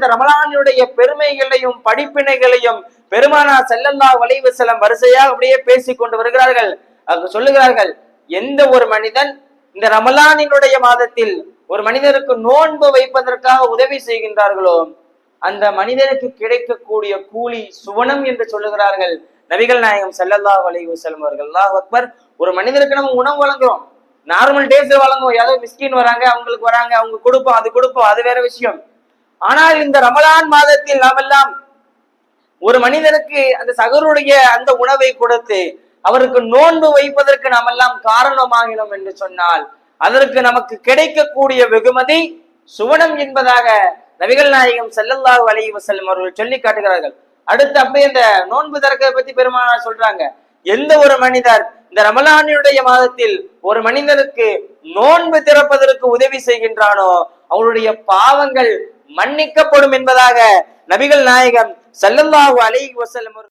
இந்த ரமலானுடைய பெருமைகளையும் படிப்பினைகளையும் பெருமானார் ஸல்லல்லாஹு அலைஹி வஸல்லம் வரிசையாக அப்படியே பேசிக் கொண்டு வருகிறார்கள். சொல்லுகிறார்கள், எந்த ஒரு மனிதன் இந்த ரமலானினுடைய மாதத்தில் ஒரு மனிதருக்கு நோன்பு வைப்பதற்காக உதவி செய்கின்றார்களோ அந்த மனிதனுக்கு கிடைக்கக்கூடிய கூலி சுவனம் என்று சொல்லுகிறார்கள் நபிகள் நாயகம் ஸல்லல்லாஹு அலைஹி வஸல்லம் அவர்கள். அல்லாஹ் அக்பர். ஒரு மனிதருக்கு நம்ம உணவு வழங்குறோம், நார்மல் டேஸ்ல வழங்குவோம், ஏதோ மிஸ்கின் வராங்க அவங்களுக்கு வராங்க அவங்க கொடுப்போம், அது வேற விஷயம். ஆனால் இந்த ரமலான் மாதத்தில் நாமெல்லாம் ஒரு மனிதனுக்கு அந்த சகருடைய அந்த உணவை கொடுத்து அவருக்கு நோன்பு வைப்பதற்கு நாம் எல்லாம் காரணமாகினோம் என்று சொன்னால் அதற்கு நமக்கு கிடைக்கக்கூடிய வெகுமதி சுவனம் என்பதாக நபிகள் நாயகம் ஸல்லல்லாஹு அலைஹி வஸல்லம் அவர்கள் சொல்லி காட்டுகிறார்கள். அடுத்து அப்படியே இந்த நோன்பு திறக்கதை பத்தி பெருமானார் சொல்றாங்க, எந்த ஒரு மனிதர் இந்த ரமலானுடைய மாதத்தில் ஒரு மனிதனுக்கு நோன்பு திறப்பதற்கு உதவி செய்கின்றானோ அவருடைய பாவங்கள் மன்னிக்கப்படும் என்பதாக நபிகள் நாயகம் ஸல்லல்லாஹு அலைஹி வஸல்லம்